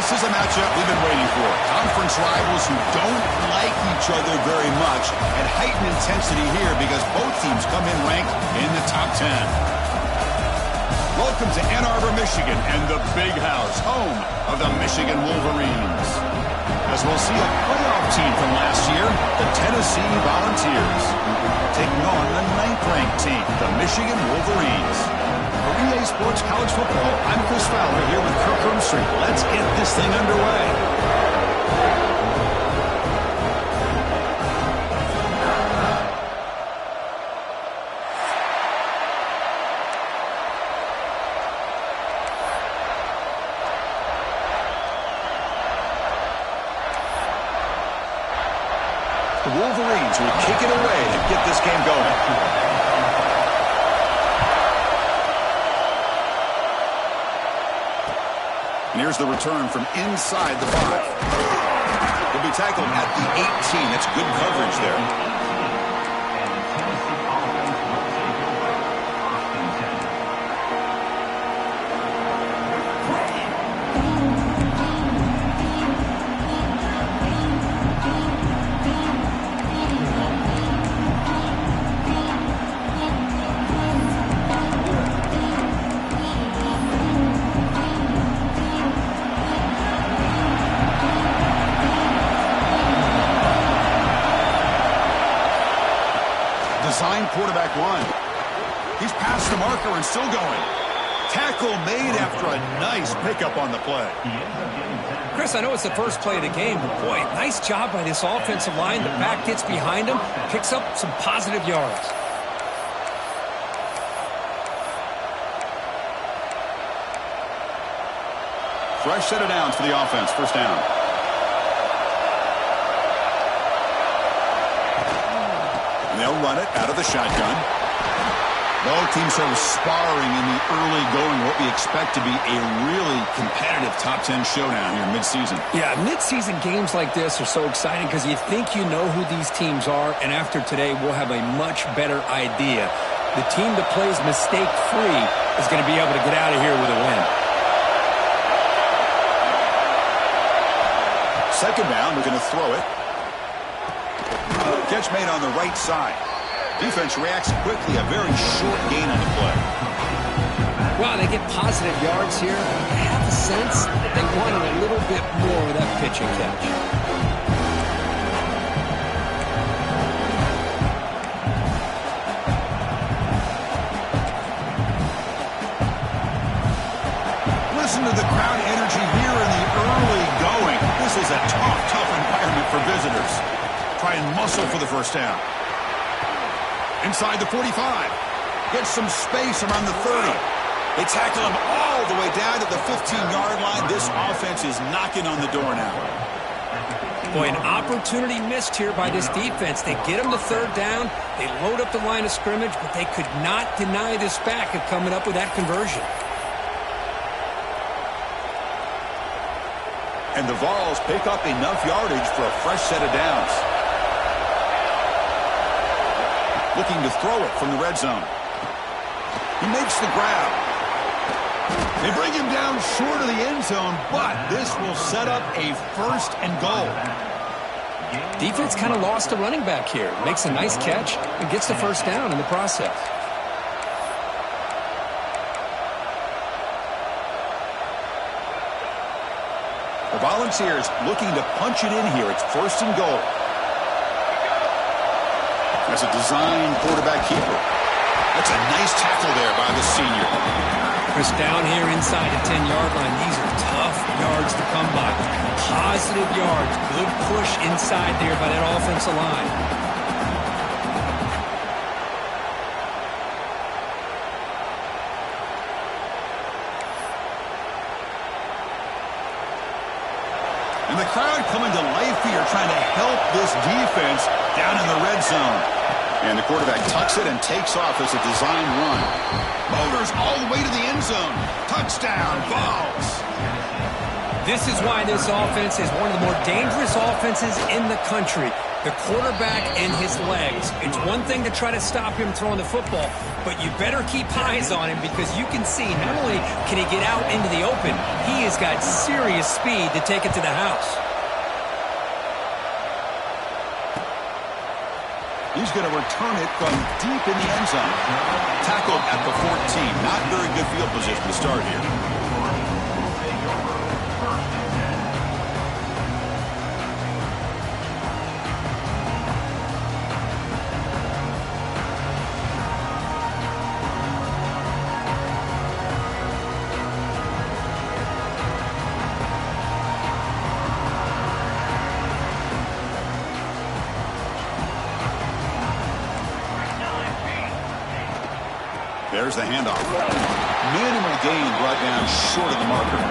This is a matchup we've been waiting for. Conference rivals who don't like each other very much, and heightened intensity here because both teams come in ranked in the top 10. Welcome to Ann Arbor, Michigan, and the Big House, home of the Michigan Wolverines. As we'll see a playoff team from last year, the Tennessee Volunteers, taking on the 9th-ranked team, the Michigan Wolverines. For EA Sports College Football, I'm Chris Fowler here with Kirk Hermstreet. Let's get this thing underway. The Wolverines will kick it away to get this game going. And here's the return from inside the 5. He'll be tackled at the 18. That's good coverage there. Design quarterback run. He's past the marker and still going. Tackle made after a nice pickup on the play. Chris, I know it's the first play of the game, but boy, nice job by this offensive line. The back gets behind him, picks up some positive yards. Fresh set of downs for the offense. First down. They'll run it out of the shotgun. Both teams sort of sparring in the early going, what we expect to be a really competitive top 10 showdown here mid-season. Yeah, mid-season games like this are so exciting because you think you know who these teams are, and after today, we'll have a much better idea. The team that plays mistake-free is going to be able to get out of here with a win. Second down, we're going to throw it. Catch made on the right side. Defense reacts quickly, a very short gain on the play. Well, they get positive yards here. I have a sense that they wanted a little bit more of that pitch and catch. Listen to the crowd energy here in the early going. This is a tough environment for visitors. Try and muscle for the first down. Inside the 45. Gets some space around the 30. They tackle him all the way down to the 15-yard line. This offense is knocking on the door now. Boy, an opportunity missed here by this defense. They get him the third down. They load up the line of scrimmage, but they could not deny this back of coming up with that conversion. And the Vols pick up enough yardage for a fresh set of downs. Looking to throw it from the red zone. He makes the grab. They bring him down short of the end zone, but this will set up a first and goal. Defense kind of lost a running back here. Makes a nice catch and gets the first down in the process. The Volunteers looking to punch it in here. It's first and goal. That's a design quarterback keeper. That's a nice tackle there by the senior. Chris, down here inside the 10-yard line, these are tough yards to come by. Positive yards. Good push inside there by that offensive line. And the crowd coming to life here, trying to help this defense down in the red zone. And the quarterback tucks it and takes off as a design run. Motors all the way to the end zone. Touchdown, Vols. This is why this offense is one of the more dangerous offenses in the country. The quarterback and his legs. It's one thing to try to stop him throwing the football, but you better keep eyes on him because you can see not only can he get out into the open, he has got serious speed to take it to the house. He's going to return it from deep in the end zone. Tackled at the 14. Not very good field position to start here. There's the handoff. Minimal gain brought down short of the marker.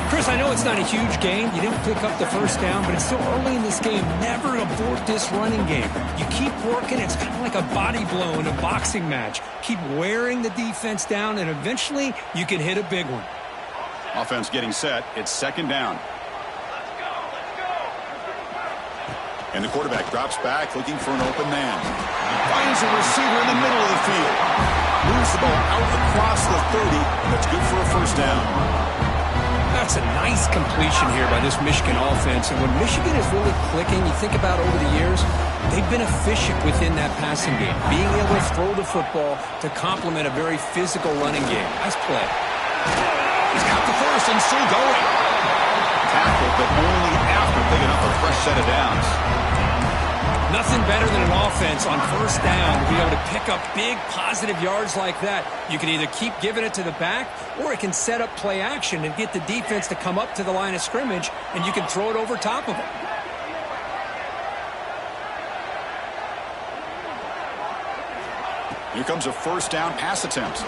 Chris, I know it's not a huge gain. You didn't pick up the first down, but it's still early in this game. Never abort this running game. You keep working. It's kind of like a body blow in a boxing match. Keep wearing the defense down, and eventually you can hit a big one. Offense getting set. It's second down. And the quarterback drops back looking for an open man. Finds a receiver in the middle of the field. Moves the ball out across the 30. That's good for a first down. That's a nice completion here by this Michigan offense. And when Michigan is really clicking, you think about over the years, they've been efficient within that passing game. Being able to throw the football to complement a very physical running game. Nice play. He's got the first and still going. Tackle, but only after picking up a fresh set of downs. Nothing better than an offense on first down to be able to pick up big positive yards like that. You can either keep giving it to the back, or it can set up play action and get the defense to come up to the line of scrimmage, and you can throw it over top of them. Here comes a first down pass attempt.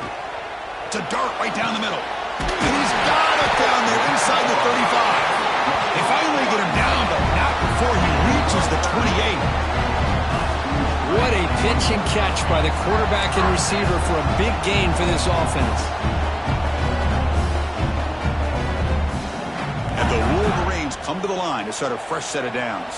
It's a dart right down the middle. And he's got it down there inside the 35. They finally get him down, but not before he reaches the 28. What a Pitch and catch by the quarterback and receiver for a big gain for this offense. And the Wolverines come to the line to start a fresh set of downs.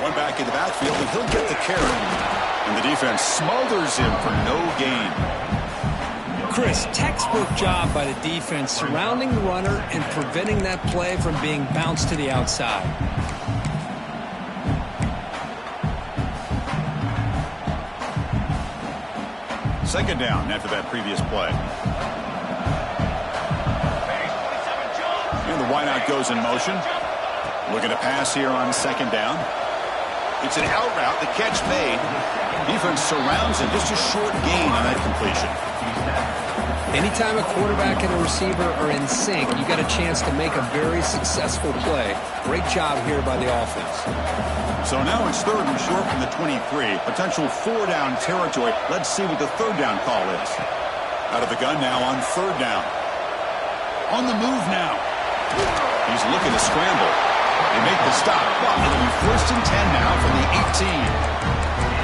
One back in the backfield, and he'll get the carry. And the defense smothers him for no gain. Chris, textbook job by the defense surrounding the runner and preventing that play from being bounced to the outside. Second down after that previous play. And the wideout goes in motion. Looking to pass here on second down. It's an out route. The catch made. Defense surrounds him. Just a short gain on that completion. Anytime a quarterback and a receiver are in sync, you got a chance to make a very successful play. Great job here by the offense. So now it's third and short from the 23. Potential four-down territory. Let's see what the third down call is. Out of the gun now on third down. On the move now. He's looking to scramble. They make the stop. It'll be first and 10 now from the 18.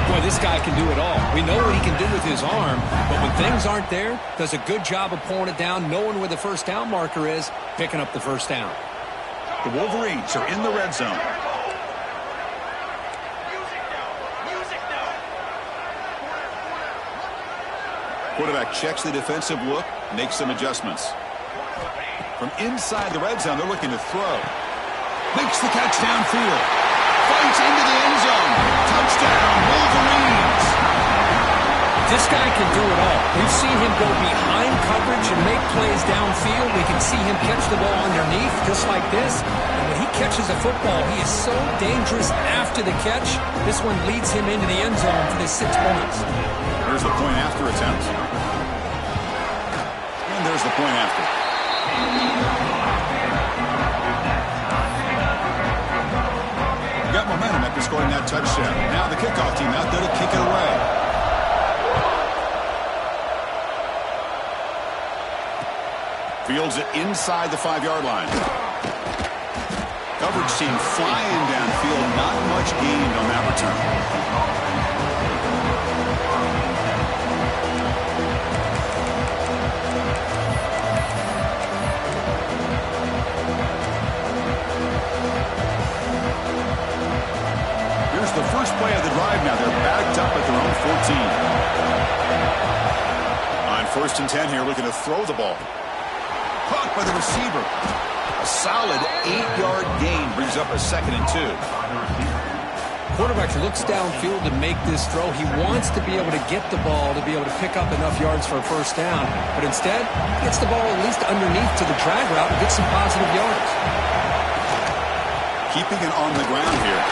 Boy, this guy can do it all. We know what he can do with his arm, but when things aren't there, does a good job of pulling it down, knowing where the first down marker is, picking up the first down. The Wolverines are in the red zone. Quarterback checks the defensive look, makes some adjustments. From inside the red zone, they're looking to throw. Makes the catch downfield. Fights into the end zone. Touchdown, Wolverines. This guy can do it all. We've seen him go behind coverage and make plays downfield. We can see him catch the ball underneath, just like this. And when he catches a football, he is so dangerous after the catch. This one leads him into the end zone for the 6 points. There's the point after attempt. And there's the point after. Got momentum after scoring that touchdown. Now the kickoff team out there to kick it away. Fields it inside the 5-yard line. Coverage team flying downfield. Not much gained on that return. The first play of the drive now. They're backed up at their own 14. On first and 10 here, looking to throw the ball. Caught by the receiver. A solid 8-yard gain brings up a 2nd and 2. Quarterback looks downfield to make this throw. He wants to be able to get the ball to be able to pick up enough yards for a first down. But instead, gets the ball at least underneath to the drag route and gets some positive yards. Keeping it on the ground here.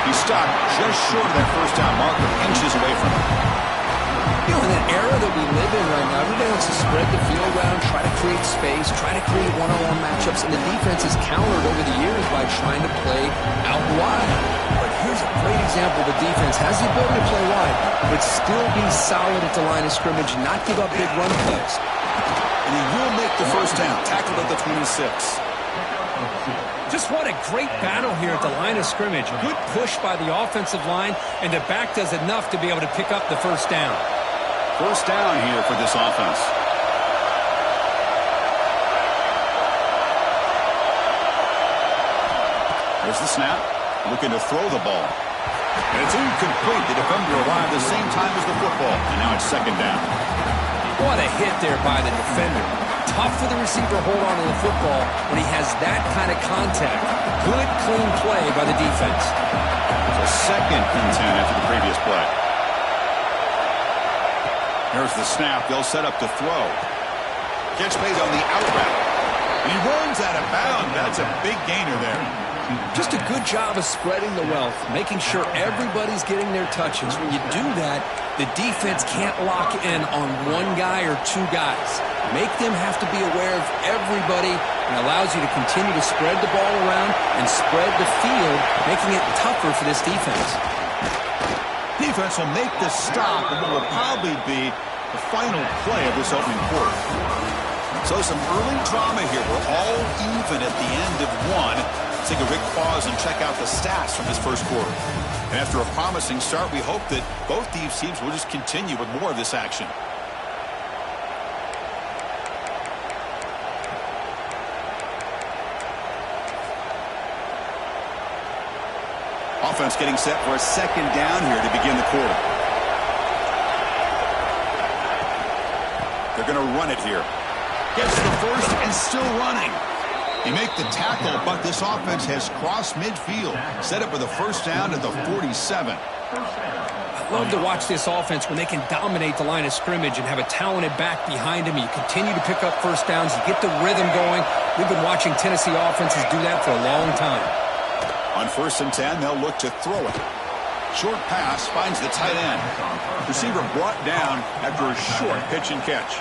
He stopped just short of that first down marker, inches away from it. You know, in that era that we live in right now, everybody wants to spread the field around, try to create space, try to create one-on-one matchups, and the defense is countered over the years by trying to play out wide. But here's a great example. The defense has the ability to play wide, but still be solid at the line of scrimmage, not give up big run plays. And he will make the first down, tackled at the 26. Just what a great battle here at the line of scrimmage. Good push by the offensive line, and the back does enough to be able to pick up the first down. First down here for this offense. There's the snap. Looking to throw the ball. And it's incomplete. The defender arrived the same time as the football. And now it's second down. What a hit there by the defender. Tough for the receiver to hold on to the football when he has that kind of contact. Good, clean play by the defense. So second and 10 after the previous play. Here's the snap. They'll set up to throw. Catch made on the out route. And he runs out of bounds. That's a big gainer there. Just a good job of spreading the wealth, making sure everybody's getting their touches. When you do that, the defense can't lock in on one guy or two guys. Make them have to be aware of everybody, and allows you to continue to spread the ball around and spread the field, making it tougher for this defense. Defense will make the stop, and it will probably be The final play of this opening quarter. So some early drama here. We're all even at the end of one. Let's take a quick pause and check out the stats from this first quarter. And after a promising start, we hope that both these teams will just continue with more of this action. Offense getting set for a second down here to begin the quarter. They're going to run it here. Gets the first and still running. They make the tackle, but this offense has crossed midfield. Set up with a first down at the 47. I love to watch this offense when they can dominate the line of scrimmage and have a talented back behind them. You continue to pick up first downs. You get the rhythm going. We've been watching Tennessee offenses do that for a long time. On 1st and 10, they'll look to throw it. Short pass finds the tight end. Receiver brought down after a short pitch and catch.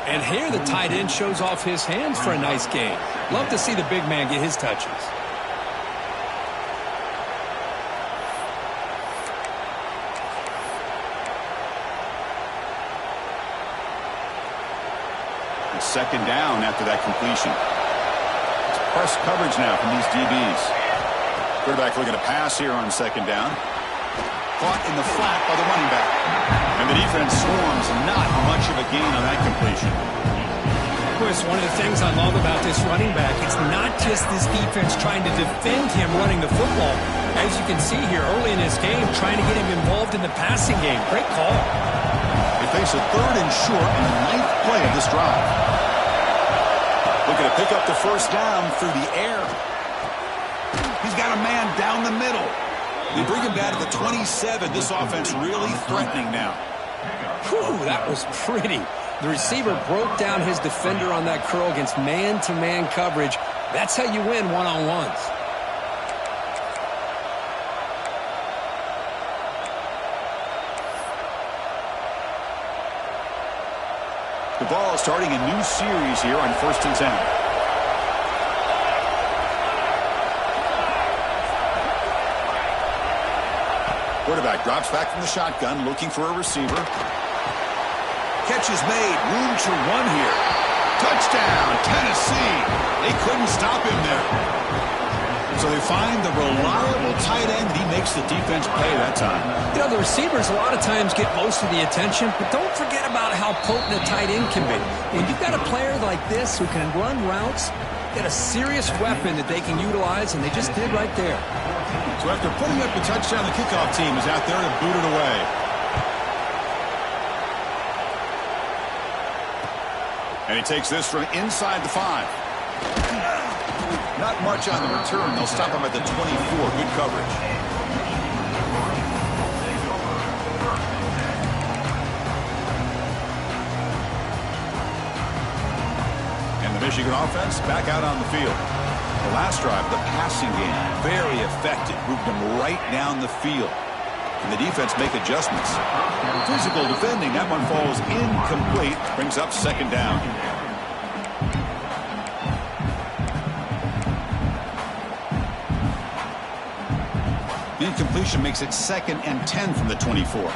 And here the tight end shows off his hands for a nice game. Love to see the big man get his touches. And second down after that completion. Press coverage now from these DBs. Quarterback looking to pass here on second down. Caught in the flat by the running back. And the defense swarms. Not much of a gain on that completion. Chris, one of the things I love about this running back, it's not just this defense trying to defend him running the football. As you can see here early in this game, trying to get him involved in the passing game. Great call. They face a 3rd and short in the 9th play of this drive. Looking to pick up the first down through the air. He's got a man down the middle. They bring him down to the 27. This offense really threatening now. Whew, that was pretty. The receiver broke down his defender on that curl against man-to-man coverage. That's how you win one-on-ones. The ball starting a new series here on 1st and 10. Quarterback drops back from the shotgun, looking for a receiver. Catch is made. Room to run here. Touchdown, Tennessee. They couldn't stop him there. So they find the reliable tight end. He makes the defense pay that time. You know, the receivers a lot of times get most of the attention, but don't forget about how potent a tight end can be. When you've got a player like this who can run routes, get a serious weapon that they can utilize, and they just did right there. So after putting up the touchdown, the kickoff team is out there to boot it away. And he takes this from inside the 5. Not much on the return. They'll stop him at the 24. Good coverage. And the Michigan offense back out on the field. The last drive, the passing game, very effective. Moved them right down the field. And the defense make adjustments. Physical defending. That one falls incomplete. Brings up second down. Incompletion makes it 2nd and 10 from the 24.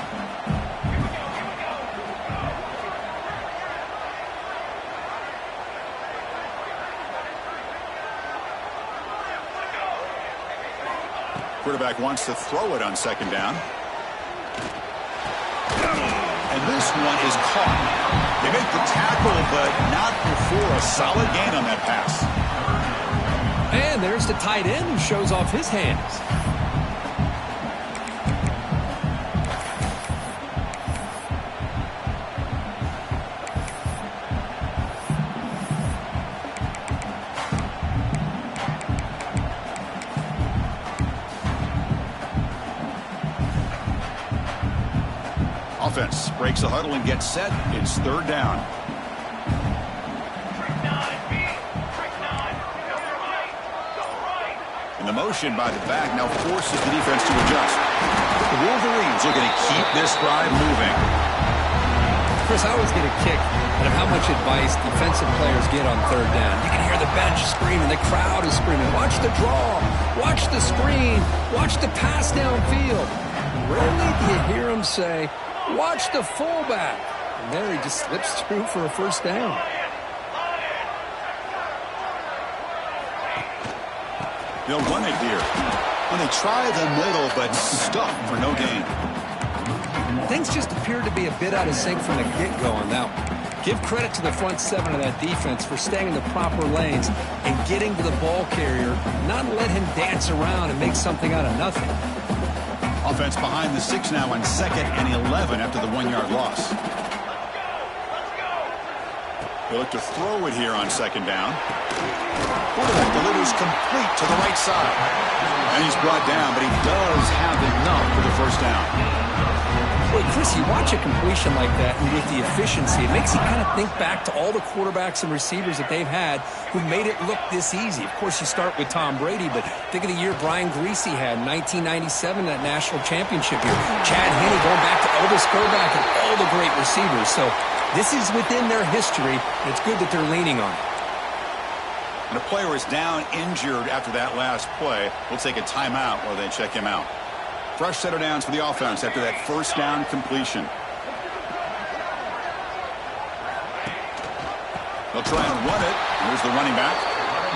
Quarterback wants to throw it on second down. And this one is caught. They make the tackle, but not before a solid gain on that pass. And there's the tight end who shows off his hands. Offense breaks the huddle and gets set. It's 3rd down. And the motion by the back now forces the defense to adjust. The Wolverines are going to keep this drive moving. Chris, I always get a kick out of how much advice defensive players get on 3rd down. You can hear the bench screaming, the crowd is screaming. Watch the draw, watch the screen, watch the pass downfield. Rarely do you hear them say, Watch the fullback. And there he just slips through for a first down. They'll run it here. And they try the middle, but stuck for no gain. Things just appeared to be a bit out of sync from the get-go on that one. Give credit to the front seven of that defense for staying in the proper lanes and getting to the ball carrier, not let him dance around and make something out of nothing. Offense behind the 6 now on 2nd and 11 after the 1-yard loss. They look to throw it here on 2nd down. Quarterback delivers complete to the right side. And he's brought down, but he does have enough for the first down. Boy, Chris, you watch a completion like that, and with the efficiency, it makes you kind of think back to all the quarterbacks and receivers that they've had who made it look this easy. Of course, you start with Tom Brady, but think of the year Brian Greasy had in 1997, that national championship year. Chad Henne going back to Elvis Grbac and all the great receivers. So this is within their history, and it's good that they're leaning on it. And a player is down injured after that last play. We'll take a timeout while they check him out. Fresh set of downs for the offense after that first down completion. They'll try and run it. Here's the running back.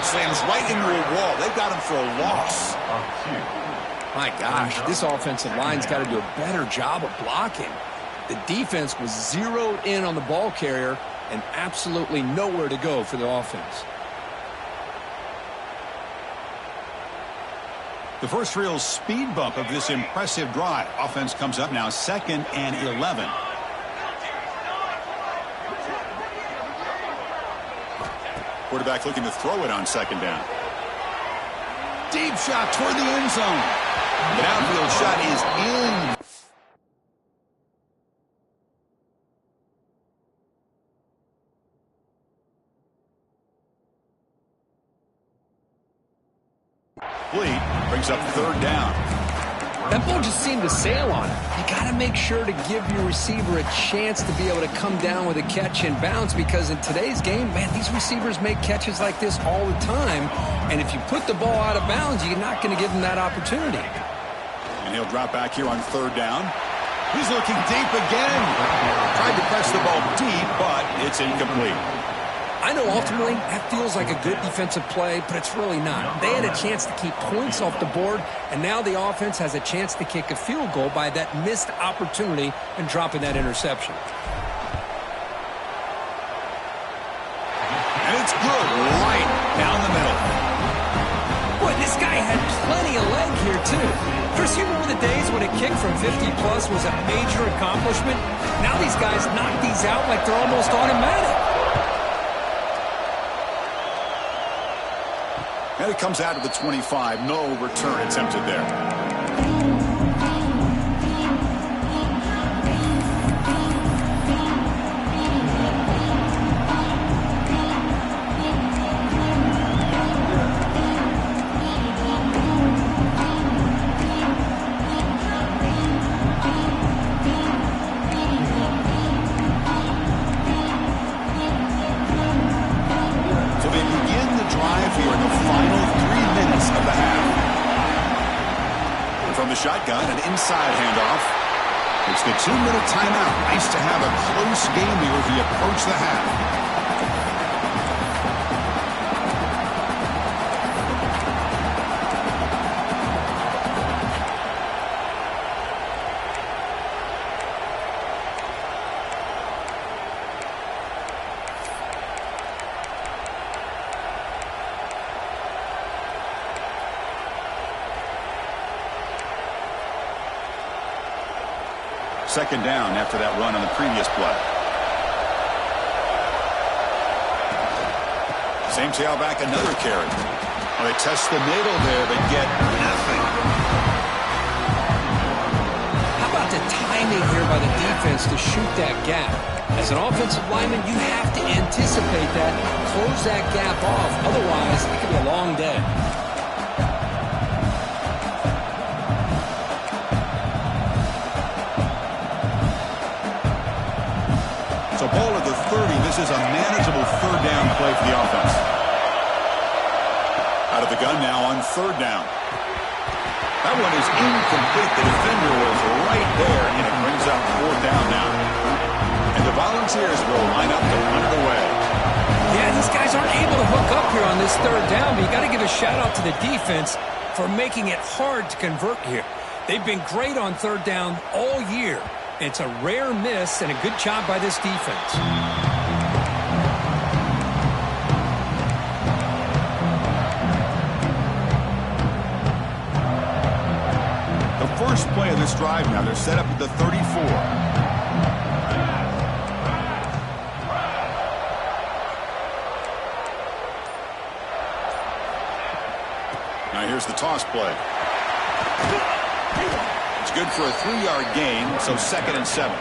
Slams right into a wall. They've got him for a loss. My gosh, this offensive line's got to do a better job of blocking. The defense was zeroed in on the ball carrier and absolutely nowhere to go for the offense. The first real speed bump of this impressive drive. Offense comes up now 2nd and 11. Quarterback looking to throw it on 2nd down. Deep shot toward the end zone. The downfield shot is in. Brings up 3rd down. That ball just seemed to sail on it. You got to make sure to give your receiver a chance to be able to come down with a catch and bounce, because in today's game, man, these receivers make catches like this all the time. And if you put the ball out of bounds, you're not going to give them that opportunity. And he'll drop back here on 3rd down. He's looking deep again. Tried to press the ball deep, but it's incomplete. I know ultimately that feels like a good defensive play, but it's really not. They had a chance to keep points off the board, and now the offense has a chance to kick a field goal by that missed opportunity and dropping that interception. And it's good, right down the middle. Boy, this guy had plenty of leg here, too. Chris, you remember the days when a kick from 50-plus was a major accomplishment? Now these guys knock these out like they're almost automatic. And it comes out of the 25. No return attempted there. So they begin the drive here in the final 3 minutes of the half. From the shotgun, an inside handoff. It's the 2-minute timeout. Nice to have a close game here as we approach the half. Second down after that run on the previous play. Same tailback, another carry. Well, they test the middle there, but get nothing. How about the timing here by the defense to shoot that gap? As an offensive lineman, you have to anticipate that, close that gap off. Otherwise, it could be a long day. So ball at the 30. This is a manageable 3rd down play for the offense. Out of the gun now on 3rd down. That one is incomplete. The defender was right there, and it brings up 4th down now. And the Volunteers will line up to punt it away. Yeah, these guys aren't able to hook up here on this 3rd down, but you got to give a shout-out to the defense for making it hard to convert here. They've been great on 3rd down all year. It's a rare miss and a good job by this defense. The first play of this drive now, they're set up at the 34. Now here's the toss play. It's good for a 3-yard gain, so 2nd and 7.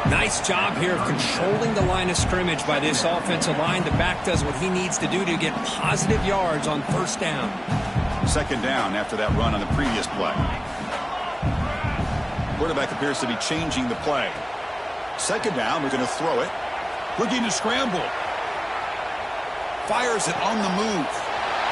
Nice job here of controlling the line of scrimmage by this offensive line. The back does what he needs to do to get positive yards on 1st down. 2nd down after that run on the previous play. Quarterback appears to be changing the play. 2nd down, we're going to throw it. Looking to scramble. Fires it on the move.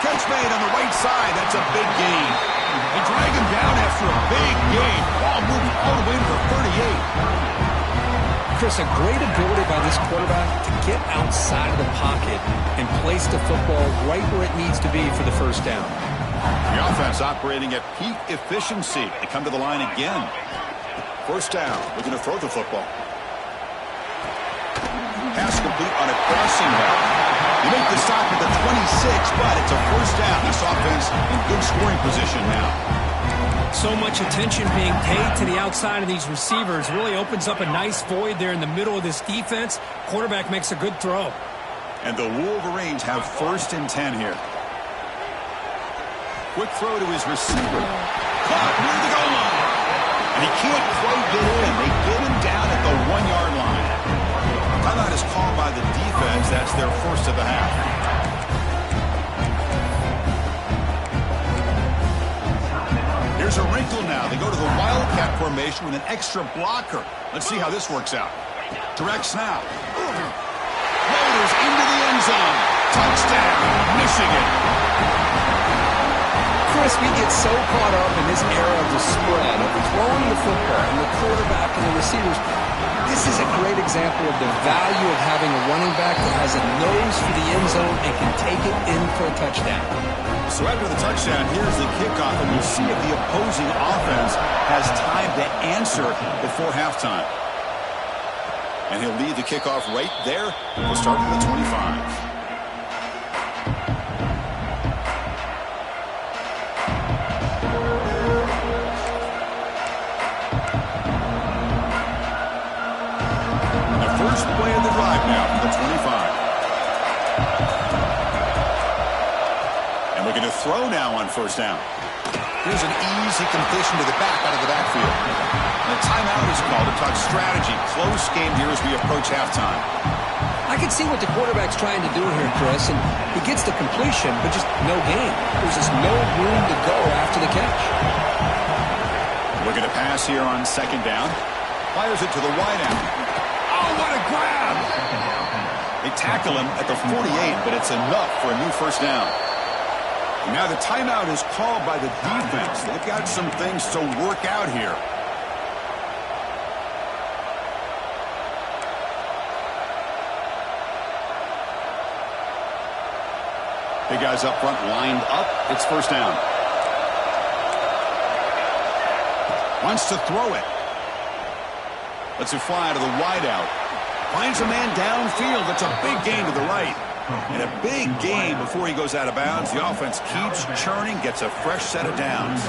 Catch made on the right side. That's a big gain. They drag him down after a big gain. Ball moving all the way to the 38. Chris, a great ability by this quarterback to get outside of the pocket and place the football right where it needs to be for the 1st down. The offense operating at peak efficiency. They come to the line again. 1st down. We're going to throw the football. Pass complete on a crossing route. You make the stop at the 26, but it's a 1st down. This offense in good scoring position now. So much attention being paid to the outside of these receivers really opens up a nice void there in the middle of this defense. Quarterback makes a good throw. And the Wolverines have 1st and 10 here. Quick throw to his receiver. Caught near the goal line. And he can't quite get in. They get him down at the 1-yard line. Timeout is called by the defense. That's their 1st of the half. Here's a wrinkle now. They go to the Wildcat formation with an extra blocker. Let's see how this works out. Direct snap. Loaders into the end zone. Touchdown, Michigan. Chris, we get so caught up in this era of the spread, of throwing the football and the quarterback and the receivers. This is a great example of the value of having a running back that has a nose for the end zone and can take it in for a touchdown. So after the touchdown, here's the kickoff, and we'll see if the opposing offense has time to answer before halftime. And he'll lead the kickoff right there. We'll start at the 25. First play of the drive now from the 25. And we're going to throw now on 1st down. Here's an easy completion to the back out of the backfield. And a timeout is called to talk strategy. Close game here as we approach halftime. I can see what the quarterback's trying to do here, Chris, and he gets the completion, but just no gain. There's just no room to go after the catch. We're going to pass here on 2nd down. Fires it to the wideout. Oh, what a grab! They tackle him at the 48, but it's enough for a new 1st down. And now the timeout is called by the defense. They've got some things to work out here. Big guys up front lined up. It's 1st down. Wants to throw it. Lets it fly to the wideout. Finds a man downfield. It's a big gain to the right. And a big gain before he goes out of bounds. The offense keeps churning, gets a fresh set of downs.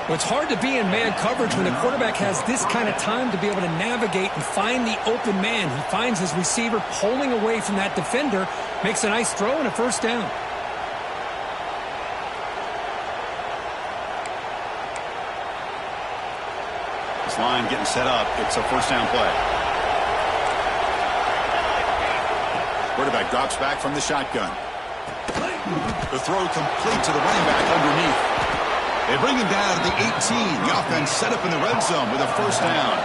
Well, it's hard to be in man coverage when the quarterback has this kind of time to be able to navigate and find the open man. He finds his receiver pulling away from that defender, makes a nice throw and a 1st down. Line getting set up. It's a 1st down play. Quarterback drops back from the shotgun. The throw complete to the running back underneath. They bring him down to the 18. The offense set up in the red zone with a 1st down.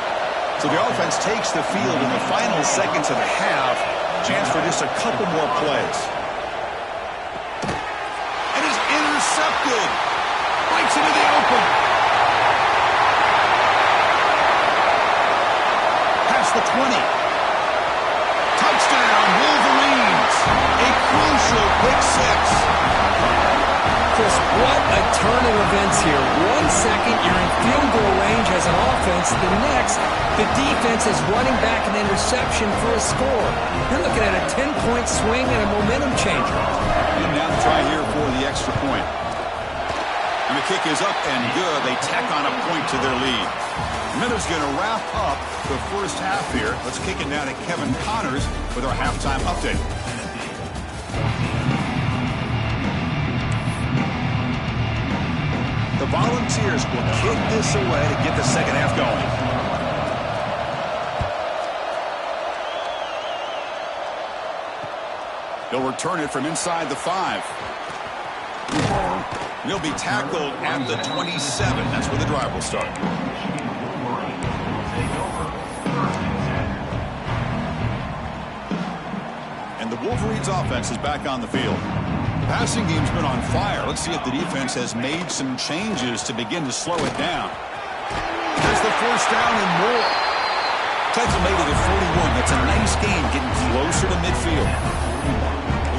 So the offense takes the field in the final seconds of the half. Chance for just a couple more plays. And is intercepted. Bites into the open 20. Touchdown, Wolverines. A crucial pick six. Chris, what a turn of events here. 1 second, you're in field goal range as an offense. The next, the defense is running back an interception for a score. You're looking at a 10-point swing and a momentum changer. And now the try here for the extra point. And the kick is up and good. They tack on a point to their lead. Minutes going to wrap up the first half here. Let's kick it now to Kevin Connors with our halftime update. The Volunteers will kick this away to get the second half going. They'll return it from inside the 5. They'll be tackled at the 27. That's where the drive will start. And the Wolverines offense is back on the field. Passing game's been on fire. Let's see if the defense has made some changes to begin to slow it down. There's the first down and more. Tenn made it at 41. That's a nice gain, getting closer to midfield.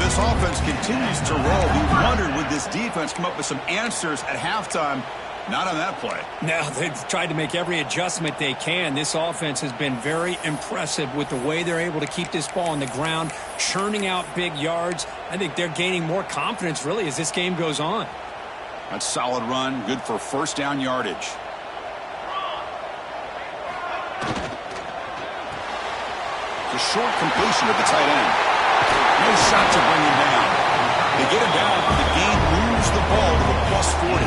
This offense continues to roll. We wondered, would this defense come up with some answers at halftime? Not on that play. Now, they've tried to make every adjustment they can. This offense has been very impressive with the way they're able to keep this ball on the ground, churning out big yards. I think they're gaining more confidence, really, as this game goes on. That's a solid run, good for first down yardage. The short completion of the tight end. No shot to bring him down. They get him down, but the gain moves the ball to the +40.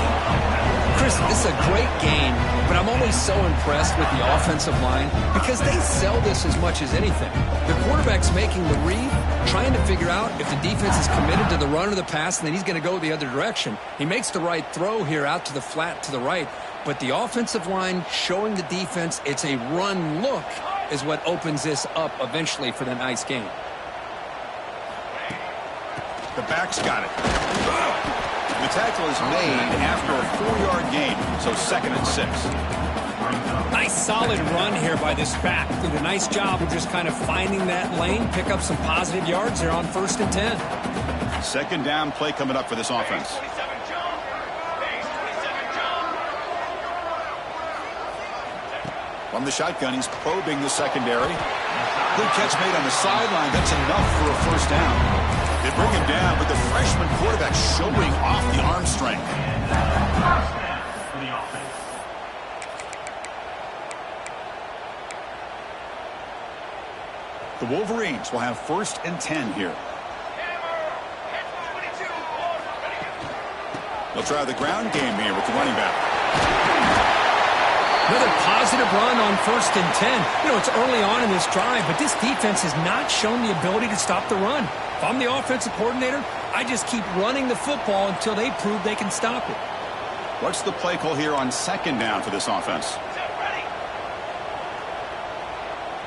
Chris, this is a great game, but I'm always so impressed with the offensive line because they sell this as much as anything. The quarterback's making the read, trying to figure out if the defense is committed to the run or the pass, and then he's going to go the other direction. He makes the right throw here out to the flat to the right, but the offensive line showing the defense it's a run look is what opens this up eventually for the nice game. The back's got it. The tackle is made after a 4-yard gain, so 2nd and 6. Nice solid run here by this back. Did a nice job of just kind of finding that lane, pick up some positive yards there on 1st and 10. Second down play coming up for this offense. From the shotgun, he's probing the secondary. Good catch made on the sideline. That's enough for a first down. They bring him down, but the freshman quarterback showing off the arm strength. The Wolverines will have 1st and 10 here. They'll try the ground game here with the running back. Another positive run on 1st and 10. You know, it's early on in this drive, but this defense has not shown the ability to stop the run. If I'm the offensive coordinator, I just keep running the football until they prove they can stop it. What's the play call here on 2nd down for this offense?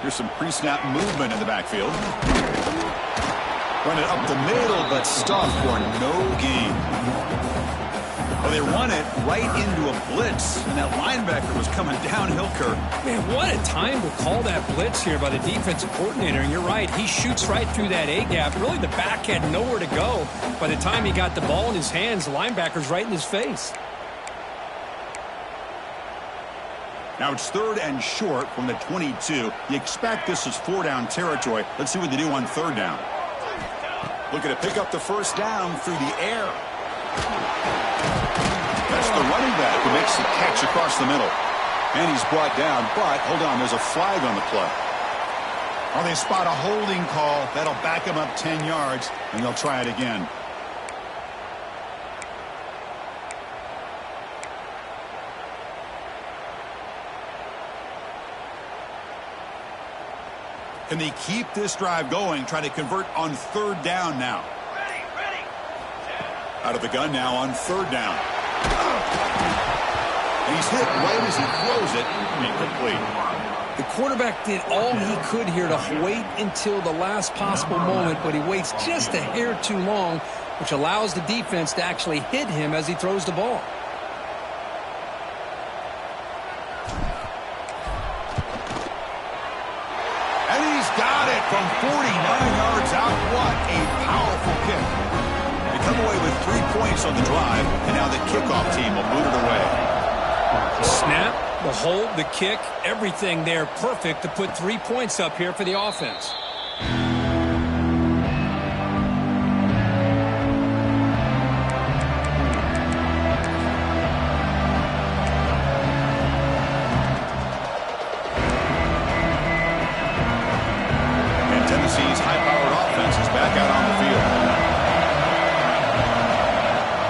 Here's some pre-snap movement in the backfield. Run it up the middle, but stuffed for no gain. Well, they run it right into a blitz, and that linebacker was coming downhill, Kurt. Man, what a time to call that blitz here by the defensive coordinator. And you're right, he shoots right through that A-gap. Really, the back had nowhere to go. By the time he got the ball in his hands, the linebacker's right in his face. Now it's 3rd and short from the 22. You expect this is 4-down territory. Let's see what they do on 3rd down. Looking to pick up the first down through the air. That's the running back who makes the catch across the middle. And he's brought down, but hold on, there's a flag on the play. Oh, they spot a holding call. That'll back him up 10 yards, and they'll try it again. Can they keep this drive going, trying to convert on 3rd down now? Out of the gun now on 3rd down. And he's hit right as he throws it. Incomplete. The quarterback did all he could here to wait until the last possible moment, but he waits just a hair too long, which allows the defense to actually hit him as he throws the ball. From 49 yards out, what a powerful kick. They come away with 3 points on the drive, and now the kickoff team will boot it away. Snap, the hold, the kick, everything there perfect to put 3 points up here for the offense. And Tennessee's high-powered offense is back out on the field.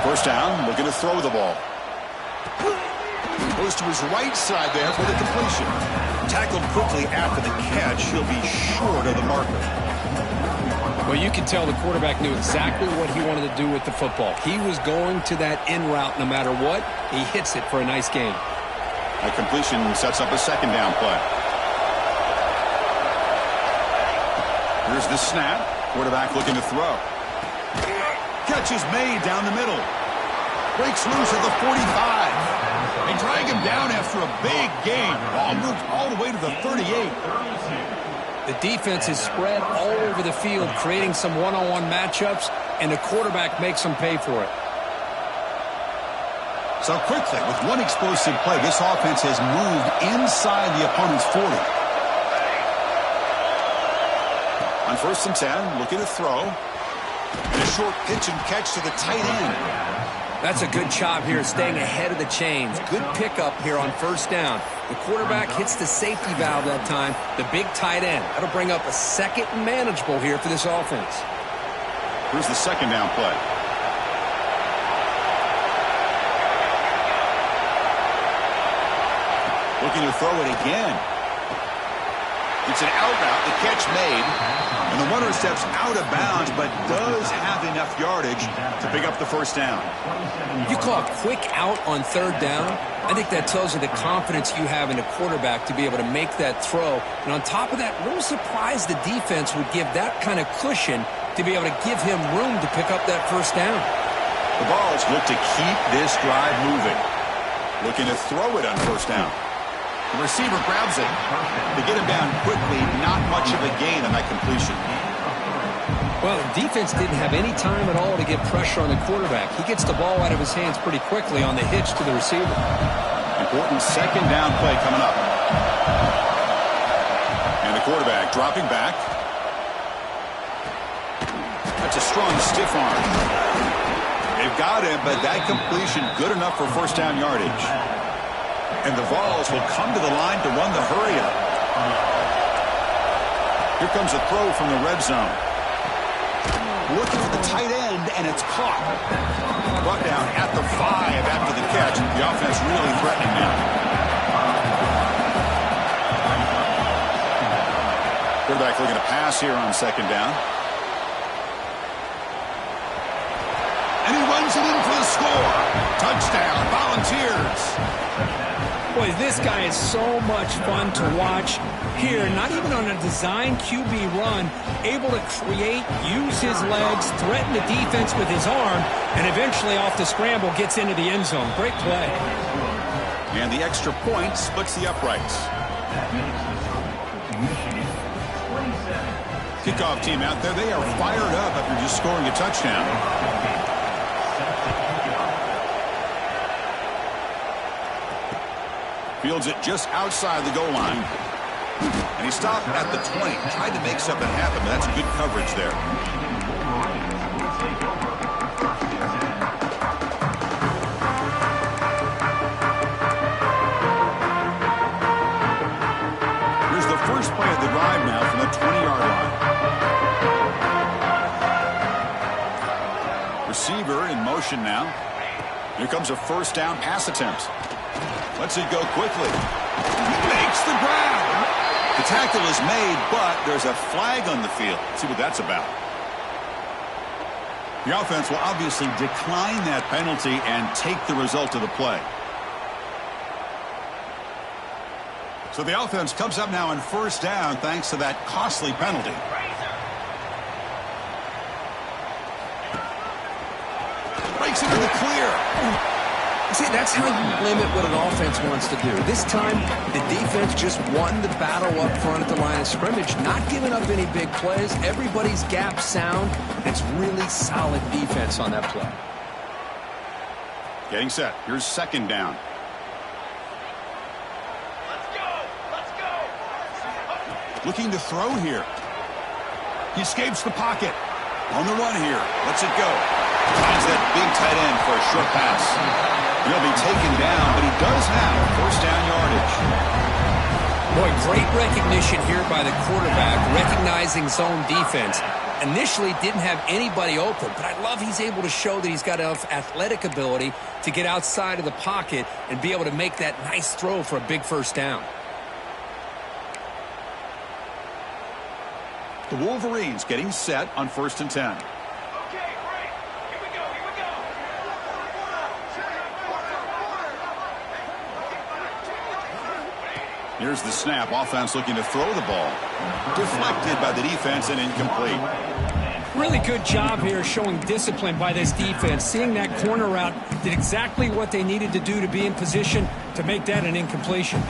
First down, looking to throw the ball. Goes to his right side there for the completion. Tackled quickly after the catch. He'll be short of the marker. Well, you can tell the quarterback knew exactly what he wanted to do with the football. He was going to that in route no matter what. He hits it for a nice gain. That completion sets up a second down play. Here's the snap. Quarterback looking to throw. Catch is made down the middle. Breaks loose at the 45. They drag him down after a big gain. Ball moved all the way to the 38. The defense is spread all over the field, creating some one-on-one matchups, and the quarterback makes them pay for it. So quickly, with one explosive play, this offense has moved inside the opponent's 40. On 1st and 10, looking to throw. And a short pitch and catch to the tight end. That's a good job here, staying ahead of the chains. Good pickup here on 1st down. The quarterback hits the safety valve that time, the big tight end. That'll bring up a second and manageable here for this offense. Here's the second down play. Looking to throw it again. It's an out route, the catch made, and the runner steps out of bounds, but does have enough yardage to pick up the 1st down. You call a quick out on 3rd down. I think that tells you the confidence you have in the quarterback to be able to make that throw. And on top of that, a little surprised the defense would give that kind of cushion to be able to give him room to pick up that 1st down. The Vols look to keep this drive moving. Looking to throw it on 1st down. The receiver grabs it. To get him down quickly, not much of a gain on that completion. Well, the defense didn't have any time at all to get pressure on the quarterback. He gets the ball out of his hands pretty quickly on the hitch to the receiver. Important second down play coming up. And the quarterback dropping back. That's a strong stiff arm. They've got him, but that completion good enough for 1st down yardage. And the Vols will come to the line to run the hurry-up. Here comes a throw from the red zone. Looking for the tight end, and it's caught. Brought down at the 5 after the catch. The offense really threatening now. Quarterback looking to pass here on 2nd down. And he runs it in for the score. Touchdown, Volunteers. Boy, this guy is so much fun to watch here. Not even on a design QB run, able to create, use his legs, threaten the defense with his arm, and eventually off the scramble gets into the end zone. Great play. And the extra point splits the uprights. Kickoff team out there, they are fired up after just scoring a touchdown. Fields it just outside the goal line. And he stopped at the 20. Tried to make something happen, but that's good coverage there. Here's the first play of the drive now from the 20-yard line. Receiver in motion now. Here comes a 1st down pass attempt. Lets it go quickly. He makes the grab. The tackle is made, but there's a flag on the field. Let's see what that's about. The offense will obviously decline that penalty and take the result of the play. So the offense comes up now on 1st down thanks to that costly penalty. Breaks into the clear. See, that's how you limit what an offense wants to do. This time, the defense just won the battle up front at the line of scrimmage, not giving up any big plays. Everybody's gap sound. It's really solid defense on that play. Getting set. Here's second down. Let's go. Looking to throw here. He escapes the pocket. On the run here. Lets it go. Finds that big tight end for a short pass. He'll be taken down, but he does have first down yardage. Boy, great recognition here by the quarterback, recognizing zone defense. Initially didn't have anybody open, but I love he's able to show that he's got enough athletic ability to get outside of the pocket and be able to make that nice throw for a big first down. The Wolverines getting set on 1st and 10. Here's the snap. Offense looking to throw the ball. Deflected by the defense and incomplete. Really good job here showing discipline by this defense. Seeing that corner route did exactly what they needed to do to be in position to make that an incompletion.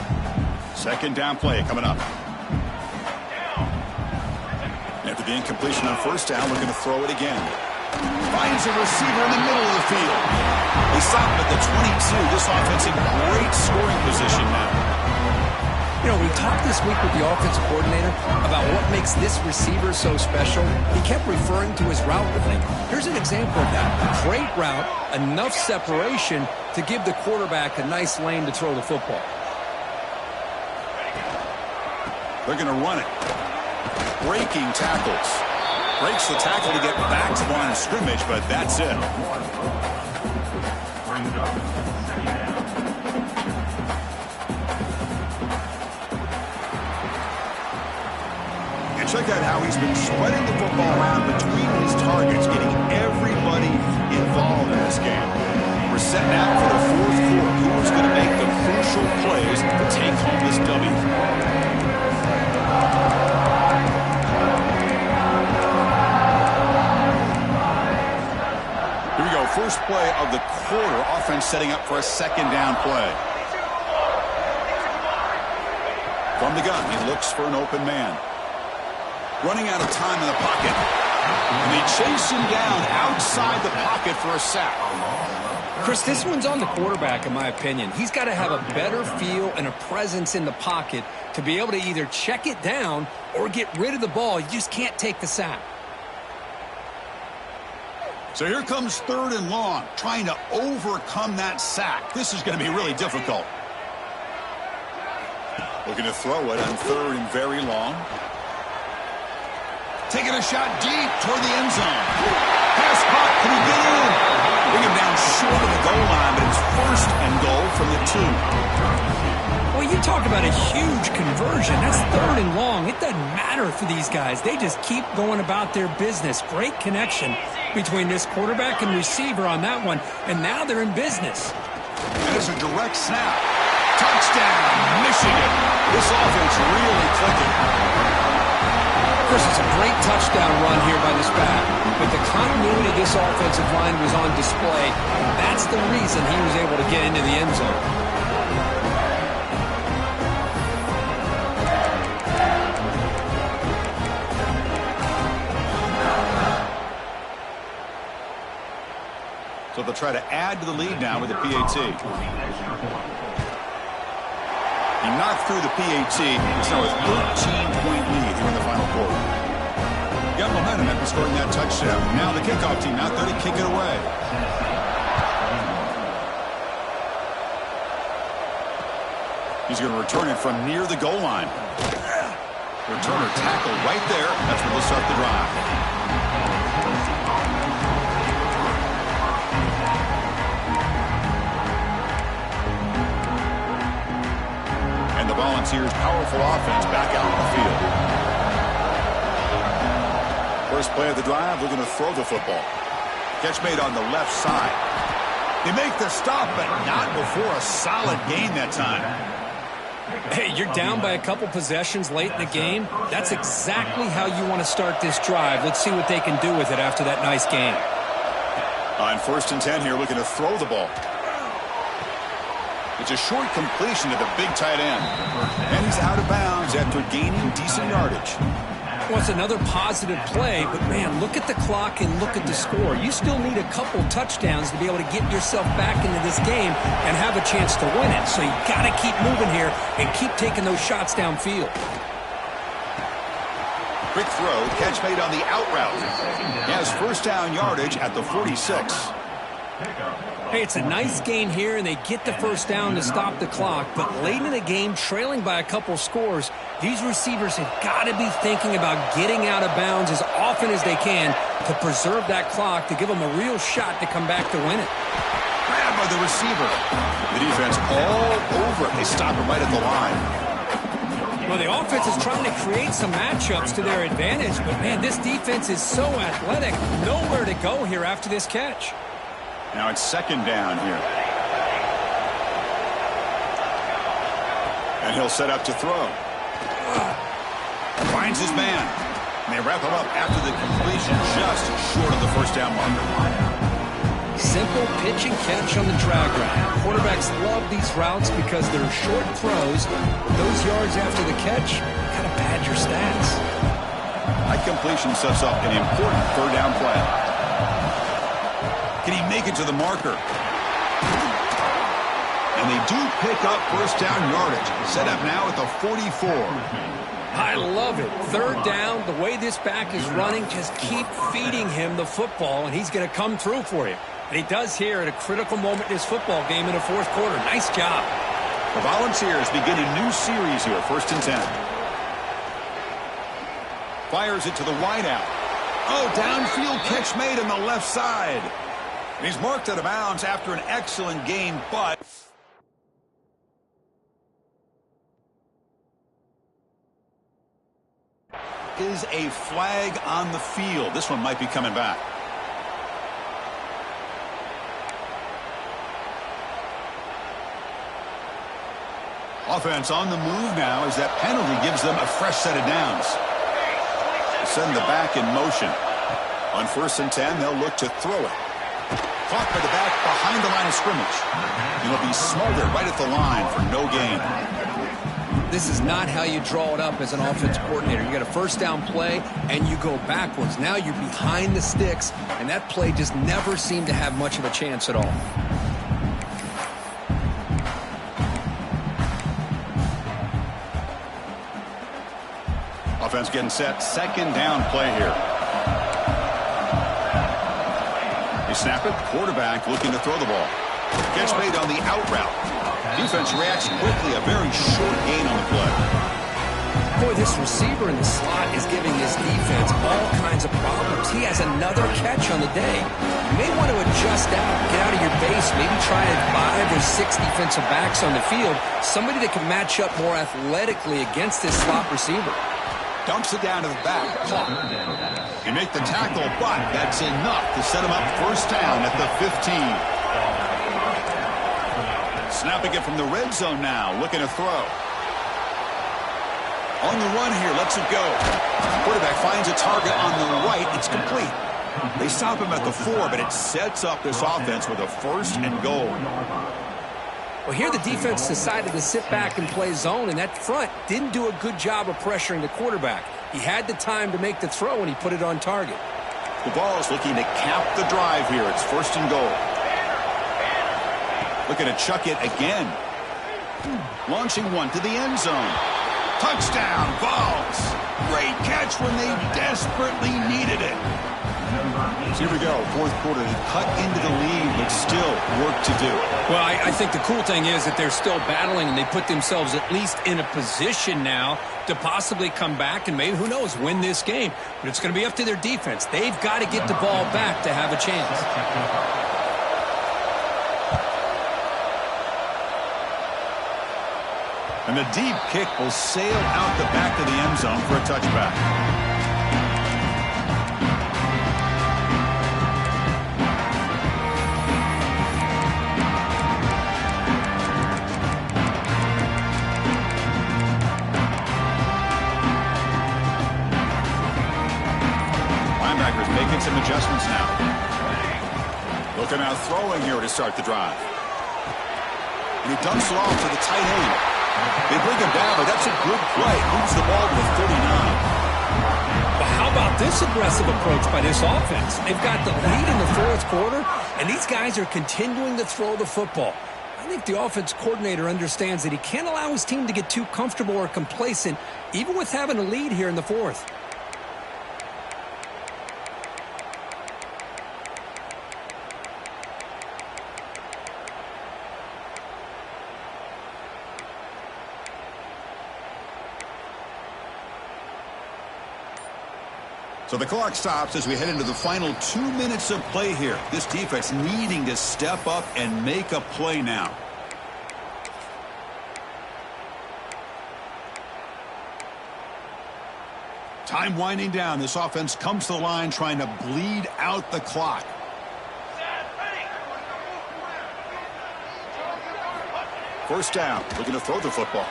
Second down play coming up. After the incompletion on first down, looking to throw it again. Finds a receiver in the middle of the field. They stop him at the 22. This offense in great scoring position now. You know, we talked this week with the offensive coordinator about what makes this receiver so special. He kept referring to his route running. Here's an example of that. Great route, enough separation to give the quarterback a nice lane to throw the football. They're going to run it. Breaking tackles. Breaks the tackle to get back to the line of scrimmage, but that's it. Check out how he's been spreading the football around between his targets, getting everybody involved in this game. We're set now for the fourth quarter. Who's going to make the crucial plays to take home this W? Here we go. First play of the quarter. Offense setting up for a second down play. From the gun, he looks for an open man. Running out of time in the pocket. And they chase him down outside the pocket for a sack. Chris, this one's on the quarterback, in my opinion. He's got to have a better feel and a presence in the pocket to be able to either check it down or get rid of the ball. You just can't take the sack. So here comes 3rd and long, trying to overcome that sack. This is going to be really difficult. Looking to throw it on 3rd and very long. Taking a shot deep toward the end zone. Pass caught. Can he get in? Bring him down short of the goal line, but it's 1st and goal from the 2. Well, you talk about a huge conversion. That's 3rd and long. It doesn't matter for these guys. They just keep going about their business. Great connection between this quarterback and receiver on that one, and now they're in business. And it's a direct snap. Touchdown, Michigan. This offense really clicking. Chris, it's a great touchdown run here by this back, but the continuity of this offensive line was on display. That's the reason he was able to get into the end zone. So they'll try to add to the lead now with the PAT. He knocked through the PAT. It's now a 13-point lead here in the final quarter. Got momentum after scoring that touchdown. Now the kickoff team out there to kick it away. He's going to return it from near the goal line. Returner tackled right there. That's where they'll start the drive. The Volunteers' powerful offense back out on the field. First play of the drive, looking to throw the football. Catch made on the left side. They make the stop, but not before a solid gain that time. Hey, you're down by a couple possessions late in the game. That's exactly how you want to start this drive. Let's see what they can do with it after that nice game. On 1st and 10 here, looking to throw the ball. It's a short completion to the big tight end. And he's out of bounds after gaining decent yardage. Well, it's another positive play, but, man, look at the clock and look at the score. You still need a couple touchdowns to be able to get yourself back into this game and have a chance to win it. So you got to keep moving here and keep taking those shots downfield. Quick throw, catch made on the out route. He has first down yardage at the 46. Hey, it's a nice gain here, and they get the first down to stop the clock. But late in the game, trailing by a couple scores, these receivers have got to be thinking about getting out of bounds as often as they can to preserve that clock, to give them a real shot to come back to win it. Grabbed by the receiver. The defense all over it. They stop him right at the line. Well, the offense is trying to create some matchups to their advantage, but, man, this defense is so athletic. Nowhere to go here after this catch. Now it's second down here. And he'll set up to throw. Finds his man. And they wrap him up after the completion, just short of the first down marker. Simple pitch and catch on the drag route. Quarterbacks love these routes because they're short throws. Those yards after the catch kind of pad your stats. That completion sets up an important third down play. Can he make it to the marker? And they do pick up first down yardage. Set up now at the 44. I love it. Third down, the way this back is running, just keep feeding him the football, and he's going to come through for you. And he does here at a critical moment in this football game in the fourth quarter. Nice job. The Volunteers begin a new series here, 1st and 10. Fires it to the wideout. Oh, downfield catch made on the left side. And he's marked out of bounds after an excellent game, but is a flag on the field. This one might be coming back. Offense on the move now as that penalty gives them a fresh set of downs. Send the back in motion. On 1st and 10, they'll look to throw it. Caught by the back behind the line of scrimmage. He'll be smothered right at the line for no gain. This is not how you draw it up as an offense coordinator. You got a first down play, and you go backwards. Now you're behind the sticks, and that play just never seemed to have much of a chance at all. Offense getting set. Second down play here. They snap it. Quarterback looking to throw the ball. Catch made on the out route. Defense reacts quickly. A very short gain on the play. Boy, this receiver in the slot is giving this defense all kinds of problems. He has another catch on the day. You may want to adjust out, get out of your base, maybe try 5 or 6 defensive backs on the field, somebody that can match up more athletically against this slot receiver. Dumps it down to the back. You make the tackle, but that's enough to set him up first down at the 15. Snapping it from the red zone now, looking to throw. On the run here, lets it go. Quarterback finds a target on the right. It's complete. They stop him at the 4, but it sets up this offense with a 1st and goal. Well, here the defense decided to sit back and play zone, and that front didn't do a good job of pressuring the quarterback. He had the time to make the throw, and he put it on target. The ball's looking to cap the drive here. It's 1st and goal. Looking to chuck it again. Launching one to the end zone. Touchdown, Vols. Great catch when they desperately needed it. Here we go, fourth quarter. They cut into the lead, but still work to do. Well, I think the cool thing is that they're still battling, and they put themselves at least in a position now to possibly come back and maybe, who knows, win this game. But it's going to be up to their defense. They've got to get the ball back to have a chance. And the deep kick will sail out the back of the end zone for a touchback. Making some adjustments now. Looking out throwing here to start the drive. And he dumps it off to the tight end. They bring him down, but that's a good play. Moves the ball to the 39. But how about this aggressive approach by this offense? They've got the lead in the fourth quarter, and these guys are continuing to throw the football. I think the offense coordinator understands that he can't allow his team to get too comfortable or complacent, even with having a lead here in the fourth. So the clock stops as we head into the final 2 minutes of play here. This defense needing to step up and make a play now. Time winding down. This offense comes to the line trying to bleed out the clock. First down, looking to throw the football.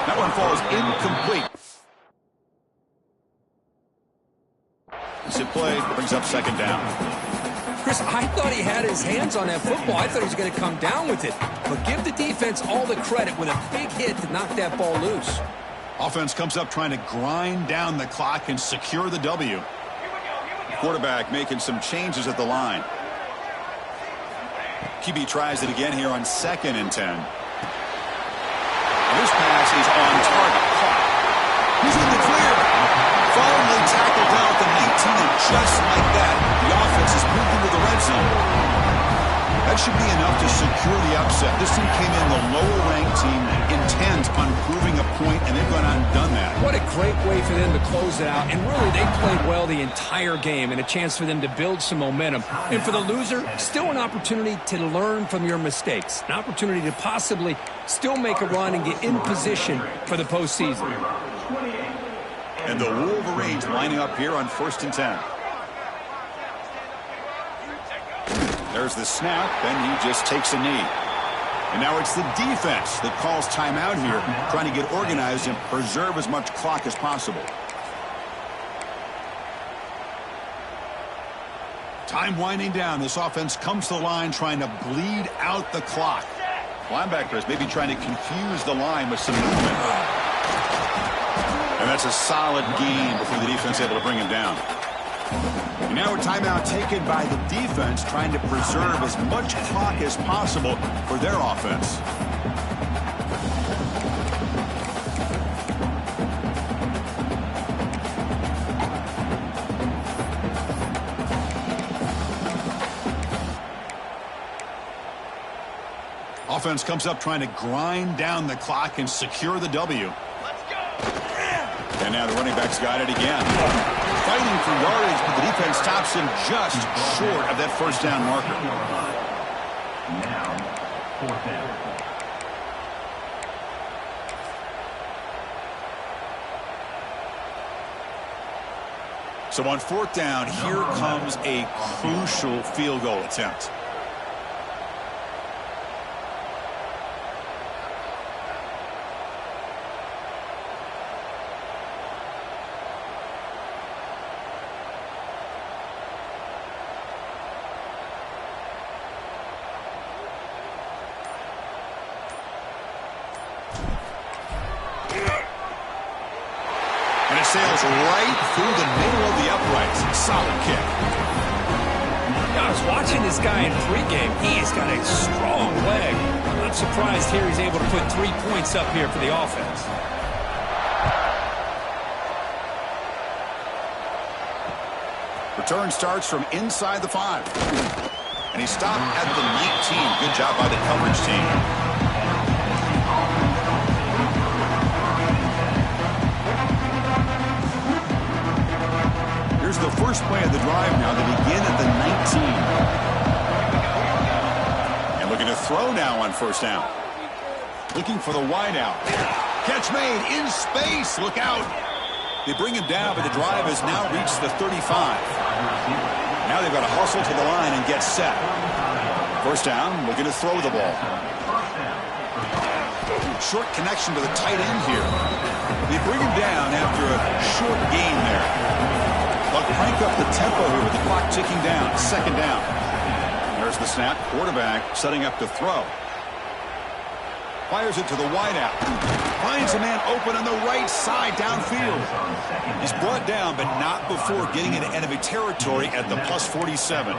That one falls incomplete. Sit play, brings up second down. Chris, I thought he had his hands on that football. I thought he was going to come down with it. But give the defense all the credit with a big hit to knock that ball loose. Offense comes up trying to grind down the clock and secure the W. Quarterback making some changes at the line. QB tries it again here on 2nd and 10. This pass is on target. He's in the clear. Firmly tackled down at the 19, and just like that, the offense is moving to the red zone. That should be enough to secure the upset. This team came in the lower-ranked team, intent on proving a point, and they've gone out and done that. What a great way for them to close it out. And really, they played well the entire game, and a chance for them to build some momentum. And for the loser, still an opportunity to learn from your mistakes. An opportunity to possibly still make a run and get in position for the postseason. And the Wolverines lining up here on 1st and 10. There's the snap, and he just takes a knee. And now it's the defense that calls timeout here, trying to get organized and preserve as much clock as possible. Time winding down. This offense comes to the line trying to bleed out the clock. Linebackers maybe trying to confuse the line with some movement. And that's a solid gain before the defense able to bring him down. And now a timeout taken by the defense, trying to preserve as much clock as possible for their offense. Offense comes up trying to grind down the clock and secure the W. And now the running back's got it again. Fighting for yardage, but the defense stops him just short of that first down marker. Now, 4th down. So on 4th down, here comes a crucial field goal attempt. Sails right through the middle of the uprights. Solid kick. I was watching this guy in pregame. He's got a strong leg. I'm not surprised here he's able to put 3 points up here for the offense. Return starts from inside the 5. And he stopped at the 19. Good job by the coverage team. Here's the first play of the drive now. They begin at the 19. And looking to throw now on 1st down. Looking for the wideout. Catch made in space. Look out. They bring him down, but the drive has now reached the 35. Now they've got to hustle to the line and get set. 1st down, looking to throw the ball. Short connection to the tight end here. They bring him down after a short gain there. They'll crank up the tempo here with the clock ticking down. 2nd down. They're There's the snap. Quarterback setting up to throw. Fires it to the wideout. Finds a man open on the right side downfield. He's brought down, but not before getting into enemy territory at the plus 47.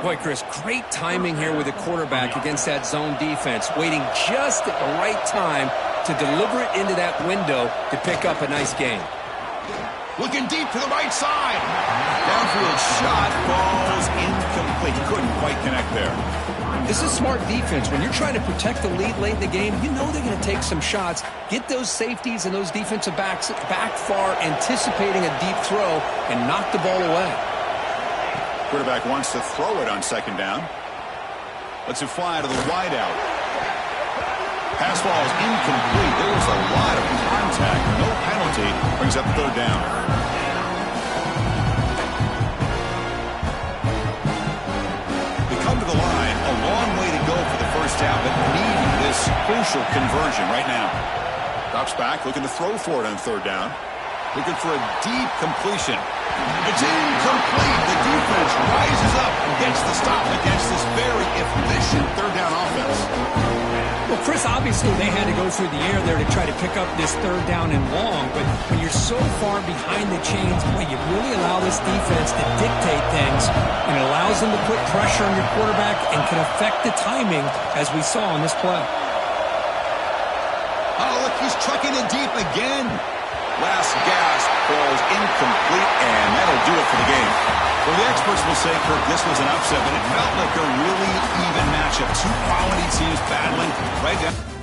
Boy, Chris, great timing here with the quarterback against that zone defense, waiting just at the right time to deliver it into that window to pick up a nice gain. Looking deep to the right side. Downfield shot falls incomplete. Couldn't quite connect there. This is smart defense. When you're trying to protect the lead late in the game, you know they're going to take some shots, get those safeties and those defensive backs back far, anticipating a deep throw, and knock the ball away. Quarterback wants to throw it on second down. Lets it fly to the wideout. Pass ball is incomplete. There was a lot of contact. No penalty. Brings up third down. They come to the line. A long way to go for the first down, but needing this crucial conversion right now. Drops back, looking to throw for it on third down. Looking for a deep completion. It's incomplete. The defense rises up and gets the stop against this very efficient third down offense. Well, Chris, obviously they had to go through the air there to try to pick up this third down and long, but when you're so far behind the chains, boy, you really allow this defense to dictate things, and it allows them to put pressure on your quarterback and can affect the timing, as we saw on this play. Oh, look, he's trucking it deep again. Last gasp falls incomplete, and that'll do it for the game. Well, the experts will say, Kirk, this was an upset, but it felt like a really even matchup. Two quality teams battling right down.